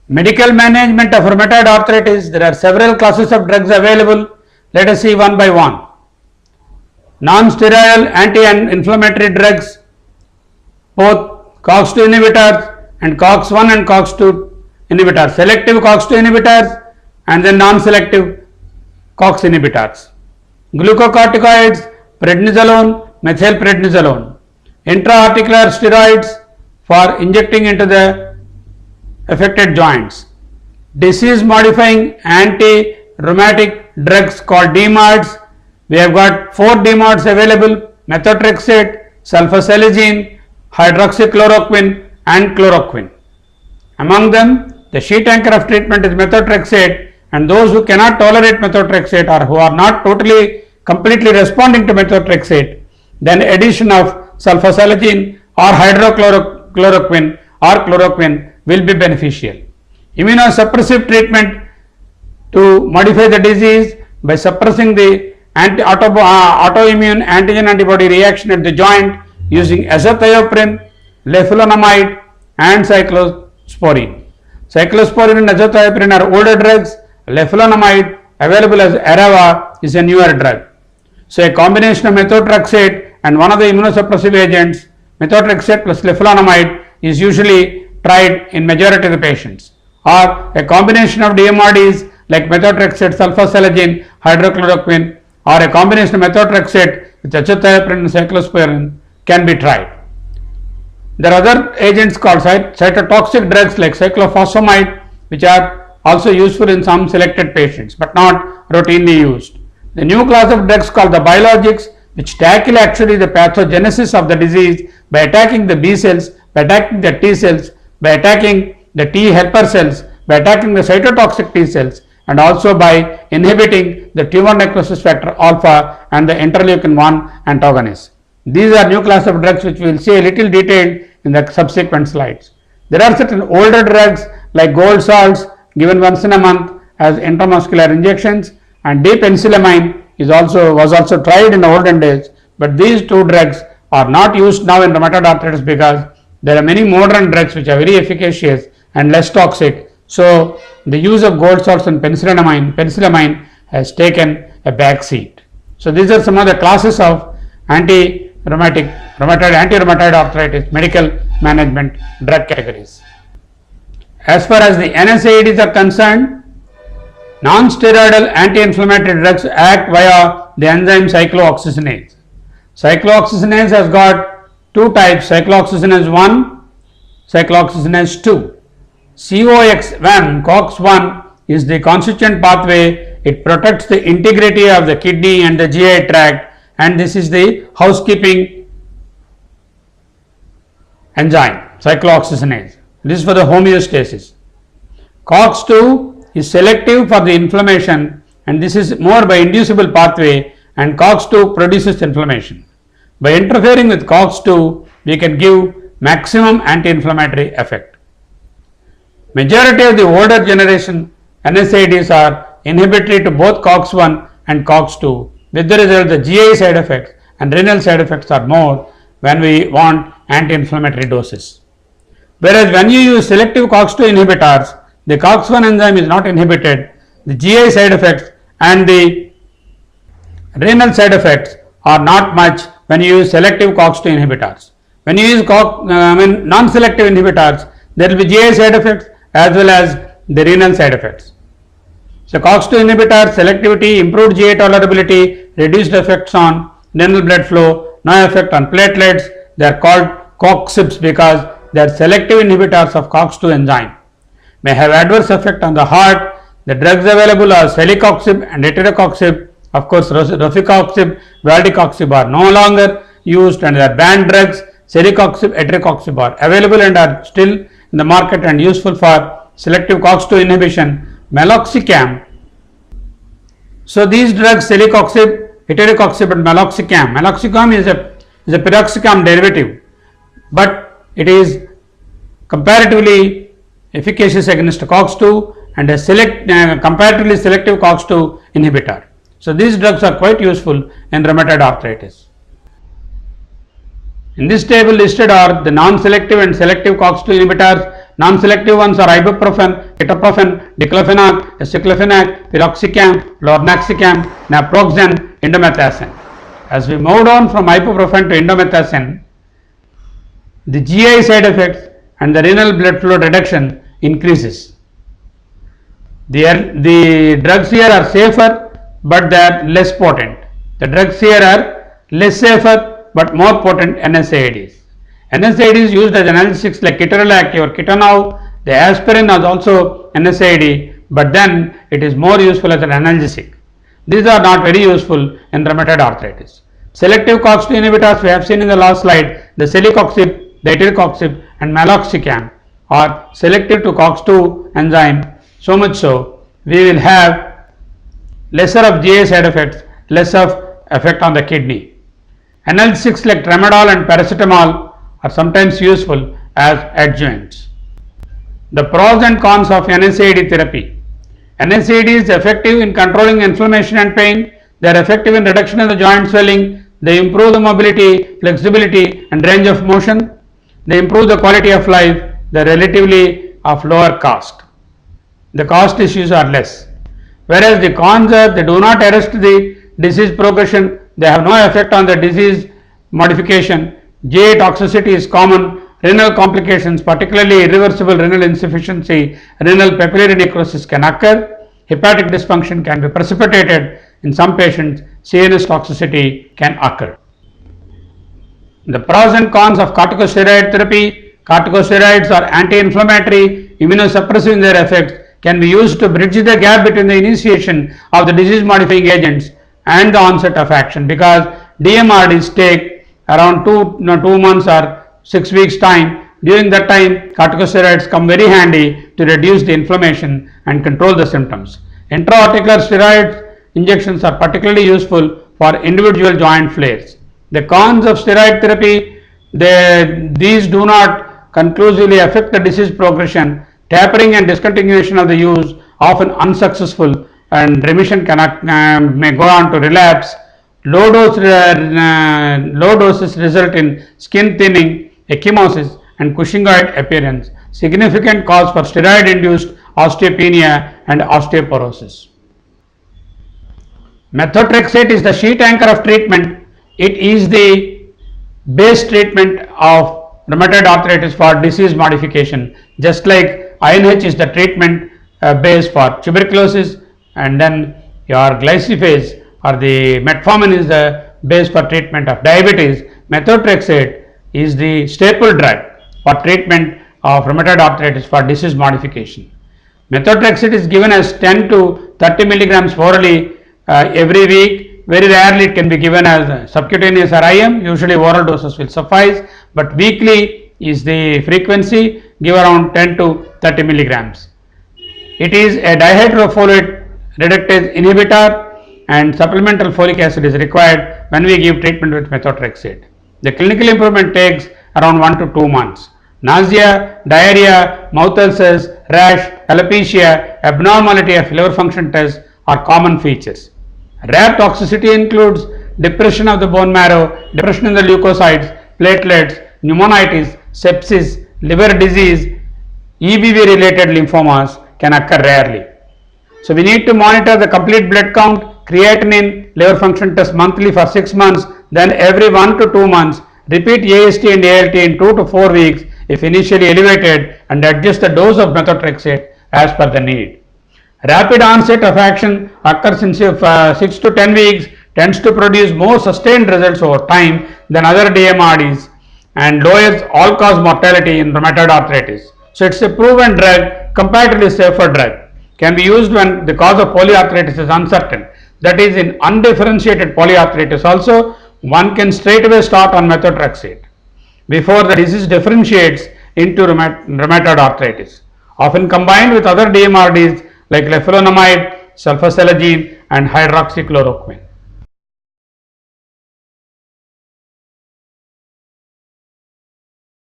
Medical management of rheumatoid arthritis. There are several classes of drugs available. Let us see one by one. Non-steroidal anti-inflammatory drugs, both COX-2 inhibitors and COX-1 and COX-2 inhibitors, selective COX-2 inhibitors and then non-selective COX inhibitors. Glucocorticoids, prednisolone, methylprednisolone. Intra-articular steroids for injecting into the affected joints. Disease modifying anti-rheumatic drugs called DMARDs. We have got 4 DMARDs available: methotrexate, sulfasalazine, hydroxychloroquine and chloroquine. Among them, the sheet anchor of treatment is methotrexate, and those who cannot tolerate methotrexate or who are not completely responding to methotrexate, then addition of sulfasalazine or hydroxychloroquine or chloroquine will be beneficial. Immunosuppressive treatment to modify the disease by suppressing the autoimmune antigen antibody reaction at the joint using azathioprine, leflunomide and cyclosporine. Cyclosporine and azathioprine are older drugs. Leflunomide, available as Arava, is a newer drug. So a combination of methotrexate and one of the immunosuppressive agents, methotrexate plus leflunomide, is usually tried in majority of the patients, or a combination of DMARDs like methotrexate, sulfasalazine, hydrochloroquine, or a combination of methotrexate with azathioprine and cyclosporine can be tried. There are other agents called cytotoxic drugs like cyclophosphamide, which are also useful in some selected patients but not routinely used. The new class of drugs called the biologics, which tackle actually the pathogenesis of the disease by attacking the B cells, by attacking the T cells, by attacking the T helper cells, by attacking the cytotoxic T cells, and also by inhibiting the tumor necrosis factor alpha and the interleukin 1 antagonist. These are new class of drugs which we will see a little detailed in the subsequent slides. There are certain older drugs like gold salts given once in a month as intramuscular injections, and D-penicillamine was also tried in the olden days, but these two drugs are not used now in rheumatoid arthritis because there are many modern drugs which are very efficacious and less toxic. So the use of gold salts and penicillamine has taken a back seat. So these are some of the classes of anti-rheumatoid arthritis medical management drug categories. As far as the NSAIDs are concerned, non-steroidal anti-inflammatory drugs act via the enzyme cyclooxygenase. Cyclooxygenase has got two types: cyclooxygenase 1, cyclooxygenase 2. COX1 is the constituent pathway. It protects the integrity of the kidney and the GI tract, and this is the housekeeping enzyme, cyclooxygenase. This is for the homeostasis. COX2 is selective for the inflammation, and this is more by inducible pathway, and COX2 produces inflammation. By interfering with COX2, we can give maximum anti-inflammatory effect. Majority of the older generation NSAIDs are inhibitory to both COX1 and COX2, with the result the GI side effects and renal side effects are more when we want anti-inflammatory doses. Whereas when you use selective COX2 inhibitors, the COX1 enzyme is not inhibited, the GI side effects and the renal side effects are not much when you use selective COX2 inhibitors. When you use non-selective inhibitors, there will be GI side effects as well as the renal side effects. So COX2 inhibitors selectivity, improved GI tolerability, reduced effects on renal blood flow, no effect on platelets. They are called COXIBs because they are selective inhibitors of COX2 enzyme. May have adverse effect on the heart. The drugs available are celecoxib and etirocoxib. Of course, rofecoxib, valdecoxib are no longer used and they are banned drugs. Celecoxib, etirocoxib are available and are still in the market and useful for selective COX2 inhibition. Meloxicam. So these drugs, celecoxib, etirocoxib and meloxicam. Meloxicam is a piroxicam derivative, but it is comparatively efficacious against COX2 and a comparatively selective COX2 inhibitor. So these drugs are quite useful in rheumatoid arthritis. In this table listed are the non-selective and selective COX2 inhibitors Non-selective ones are ibuprofen, ketoprofen, diclofenac, aceclofenac, piroxicam, lornoxicam, naproxen, indomethacin. As we moved on from ibuprofen to indomethacin, the GI side effects and the renal blood flow reduction increases. The drugs here are safer, but they are less potent. The drugs here are less safer but more potent NSAIDs. NSAIDs used as analgesics like ketorolac or ketanol. The aspirin is also NSAID, but then it is more useful as an analgesic. These are not very useful in rheumatoid arthritis. Selective COX-2 inhibitors we have seen in the last slide, the celecoxib, dietirocoxib and meloxicam are selective to COX-2 enzyme, so much so we will have lesser of GI side effects, less of effect on the kidney. Analgesics like tramadol and paracetamol are sometimes useful as adjuvants. The pros and cons of NSAID therapy. NSAID is effective in controlling inflammation and pain. They are effective in reduction of the joint swelling. They improve the mobility, flexibility and range of motion. They improve the quality of life. They are relatively of lower cost. The cost issues are less. Whereas the cons are they do not arrest the disease progression. They have no effect on the disease modification. GI toxicity is common. Renal complications, particularly irreversible renal insufficiency, renal papillary necrosis can occur. Hepatic dysfunction can be precipitated. In some patients, CNS toxicity can occur. The pros and cons of corticosteroid therapy. Corticosteroids are anti-inflammatory, immunosuppressive in their effects, can be used to bridge the gap between the initiation of the disease modifying agents and the onset of action, because DMRDs take around 2 months or 6 weeks time. During that time, corticosteroids come very handy to reduce the inflammation and control the symptoms. Intra-articular steroid injections are particularly useful for individual joint flares. The cons of steroid therapy, these do not conclusively affect the disease progression. Tapering and discontinuation of the use often unsuccessful, and remission may go on to relapse. Low doses result in skin thinning, ecchymosis and Cushingoid appearance, significant cause for steroid-induced osteopenia and osteoporosis. Methotrexate is the sheet anchor of treatment. It is the base treatment of rheumatoid arthritis for disease modification, just like INH is the treatment base for tuberculosis, and then your glyphosate or the metformin is the base for treatment of diabetes. Methotrexate is the staple drug for treatment of rheumatoid arthritis for disease modification. Methotrexate is given as 10 to 30 milligrams orally every week. Very rarely it can be given as subcutaneous or IM. Usually oral doses will suffice, but weekly is the frequency. Give around 10 to 30 milligrams. It is a dihydrofolate reductase inhibitor, and supplemental folic acid is required when we give treatment with methotrexate. The clinical improvement takes around 1 to 2 months. Nausea, diarrhea, mouth ulcers, rash, alopecia, abnormality of liver function tests are common features. Rare toxicity includes depression of the bone marrow, depression in the leukocytes, platelets, pneumonitis, sepsis, liver disease, EBV related lymphomas can occur rarely. So we need to monitor the complete blood count, creatinine, liver function test monthly for 6 months, then every 1 to 2 months. Repeat AST and ALT in 2 to 4 weeks if initially elevated, and adjust the dose of methotrexate as per the need. Rapid onset of action occurs in 6 to 10 weeks, tends to produce more sustained results over time than other DMRDs, and lowers all-cause mortality in rheumatoid arthritis. So it's a proven drug, comparatively safer drug. Can be used when the cause of polyarthritis is uncertain. That is, in undifferentiated polyarthritis also, one can straight away start on methotrexate before the disease differentiates into rheumatoid arthritis. Often combined with other DMRDs like leflunomide, sulfasalazine and hydroxychloroquine.